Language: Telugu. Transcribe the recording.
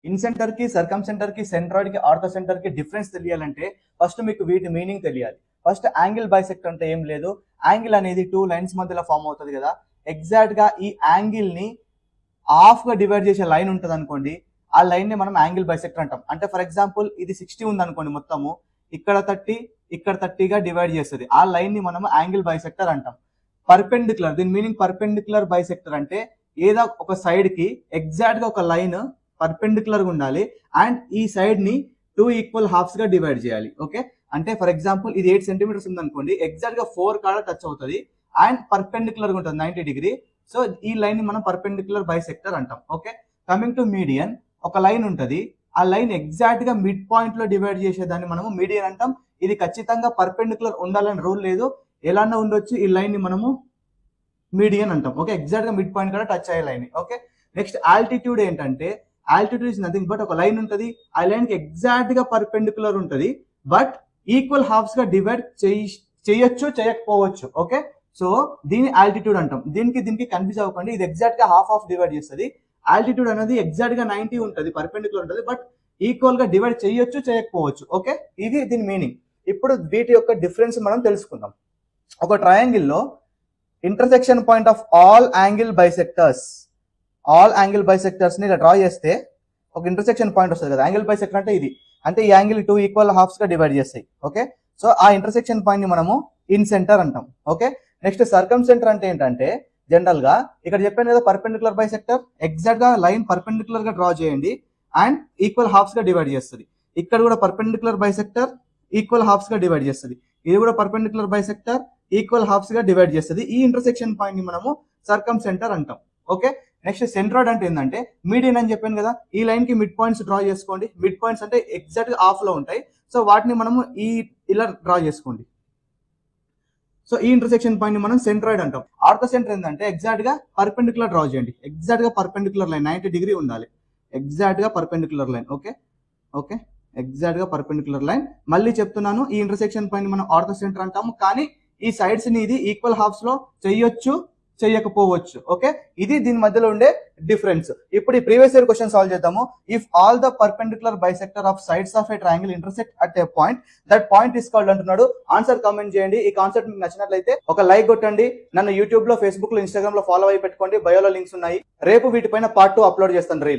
ఇన్సెంటర్ కి, సర్కమ్ సెంటర్ కి, సెంట్రాయిడ్ కి, ఆర్థో సెంటర్ కి డిఫరెన్స్ తెలియాలంటే ఫస్ట్ మీకు వీటి మీనింగ్ తెలియాలి. ఫస్ట్ యాంగిల్ బైసెక్టర్ అంటే ఏం లేదు, యాంగిల్ అనేది టూ లైన్స్ మధ్యలో ఫామ్ అవుతుంది కదా. ఎగ్జాక్ట్ గా ఈ యాంగిల్ ని హాఫ్ గా డివైడ్ చేసే లైన్ ఉంటుంది అనుకోండి, ఆ లైన్ ని మనం యాంగిల్ బైసెక్టర్ అంటాం. అంటే ఫర్ ఎగ్జాంపుల్ ఇది 60 ఉంది అనుకోండి, మొత్తము ఇక్కడ 30 ఇక్కడ 30 గా డివైడ్ చేస్తుంది, ఆ లైన్ ని మనం యాంగిల్ బైసెక్టర్ అంటాం. పర్పెండిక్యులర్, దీని మీనింగ్ పర్పెండిక్యులర్ బైసెక్టర్ అంటే ఏదో ఒక సైడ్ కి ఎగ్జాక్ట్ గా ఒక లైన్ పర్పెండిక్యులర్ గా ఉండాలి అండ్ ఈ సైడ్ ని 2 ఈక్వల్ హాఫ్స్ గా డివైడ్ చేయాలి. ఓకే, అంటే ఫర్ ఎగ్జాంపుల్ ఇది 8 సెంటీమీటర్స్ ఉంది అనుకోండి, ఎగ్జాక్ట్ గా 4 కాడ టచ్ అవుతుంది అండ్ పర్పెండిక్యులర్ గా ఉంటుంది 90 డిగ్రీ. సో ఈ లైన్ ని మనం పర్పెండిక్యులర్ బైసెక్టర్ అంటాం. ఓకే, కమింగ్ టు మీడియన్, ఒక లైన్ ఉంటది, ఆ లైన్ ఎగ్జాక్ట్ గా మిడ్ పాయింట్ లో డివైడ్ చేసేదాన్ని మనము మీడియన్ అంటాం. ఇది ఖచ్చితంగా పర్పెండిక్యులర్ ఉండాలని రూల్ లేదు, ఎలానే ఉండొచ్చు, ఈ లైన్ ని మనము మీడియన్ అంటాం. ఓకే, ఎగ్జాక్ట్ గా మిడ్ పాయింట్ కూడా టచ్ అయ్యే లైన్. ఓకే, నెక్స్ట్ ఆల్టిట్యూడ్ ఏంటంటే, ఆల్టిట్యూడ్ ఇస్ నథింగ్ బట్ ఒక లైన్ ఉంటుంది, ఆ లైన్ కి ఎగ్జాక్ట్ గా పర్పెండిక్యులర్ ఉంటుంది బట్ ఈక్వల్ హాఫ్స్ గా డివైడ్ చేయొచ్చు చేయకపోవచ్చు. ఓకే, సో దీన్ని ఆల్టిట్యూడ్ అంటాం. దీనికి కన్ఫ్యూజ్ అవ్వకండి, ఇది ఎగ్జాక్ట్ గా హాఫ్ డివైడ్ చేస్తుంది. ఆల్టిట్యూడ్ అనేది ఎగ్జాక్ట్ గా 90 ఉంటుంది, పర్పెండిక్యులర్ ఉంటుంది బట్ ఈక్వల్ గా డివైడ్ చేయొచ్చు చేయకపోవచ్చు. ఓకే, ఇది దీని మీనింగ్. ఇప్పుడు వీటి యొక్క డిఫరెన్స్ మనం తెలుసుకుందాం. ఒక ట్రయాంగిల్ లో intersection point of all angle bisectors ని ఇలా డ్రా చేస్తే ఒక ఇంటర్సెక్షన్ పాయింట్ వస్తుంది కదా. యాంగిల్ బైసెక్టర్ అంటే ఇది, అంటే ఈ యాంగిల్ 2 ఈక్వల్ హాఫ్స్ గా డివైడ్ చేస్తాయి. ఓకే, సో ఆ ఇంటర్సెక్షన్ పాయింట్ ని మనము ఇన్ సెంటర్ అంటాం. ఓకే, నెక్స్ట్ సర్కమ్ సెంటర్ అంటే ఏంటంటే, జనరల్ గా ఇక్కడ చెప్పాను కదా పర్పెండిక్యులర్ బైసెక్టర్, ఎగ్జాక్ట్ గా లైన్ పర్పెండిక్యులర్ గా డ్రా చేయండి అండ్ ఈక్వల్ హాఫ్స్ గా డివైడ్ చేస్తుంది. ఇక్కడ కూడా పర్పెండిక్యులర్ బైసెక్టర్ ఈక్వల్ హాఫ్స్ గా డివైడ్ చేస్తుంది, ఇది కూడా పర్పెండిక్యులర్ బైసెక్టర్ ఈక్వల్ హాఫ్స్ గా డివైడ్ చేస్తుంది. ఈ ఇంటర్సెక్షన్ పాయింట్ ని మనము సర్కమ్ సెంటర్ అంటాం. ఓకే, నెక్స్ట్ సెంట్రాయిడ్ అంటే ఏంటంటే, మీడియన్ అని చెప్పాను కదా, ఈ లైన్ కి మిడ్ పాయింట్స్ డ్రా చేసుకోండి. మిడ్ పాయింట్స్ అంటే ఎగ్జాక్ట్ గా హాఫ్ లో ఉంటాయి, సో వాటిని మనము ఇలా డ్రా చేసుకోండి. సో ఈ ఇంటర్సెక్షన్ పాయింట్ ని మనం సెంట్రాయిడ్ అంటాం. ఆర్థో సెంటర్ ఏంటంటే ఎగ్జాక్ట్ గా పర్పెండిక్యులర్ డ్రా చేయండి, ఎగ్జాక్ట్ గా పర్పెండిక్యులర్ లైన్ 90 డిగ్రీ ఉండాలి, ఎగ్జాక్ట్ గా perpendicular line. Okay okay, exact గా పర్పెండిక్యులర్ లైన్. మళ్ళీ చెప్తున్నాను, ఈ ఇంటర్సెక్షన్ పాయింట్ మనం ఆర్థో సెంటర్ అంటాము, కానీ ఈ సైడ్స్ ని ఇది ఈక్వల్ హాఫ్స్ లో చేయొచ్చు చేయకపోవచ్చు. ఓకే, ఇది దీని మధ్యలో ఉండే డిఫరెన్స్. ఇప్పుడు ఈ ప్రీవియస్ ఇయర్ క్వశ్చన్ సాల్వ్ చేద్దాము. If all the perpendicular bisector of sides of a triangle intersect at a point, that point is called అంటున్నాడు. ఆన్సర్ కామెంట్ చేయండి. ఈ కాన్సెప్ట్ మీకు నచ్చినట్లయితే ఒక లైక్ కొట్టండి. నన్ను యూట్యూబ్ లో, ఫేస్బుక్ లో, ఇన్స్టాగ్రామ్ లో ఫాలో అయి పెట్టుకోండి, బయోలో లింక్స్ ఉన్నాయి. రేపు వీటిపైన పార్ట్ 2 అప్లోడ్ చేస్తాను రీల్.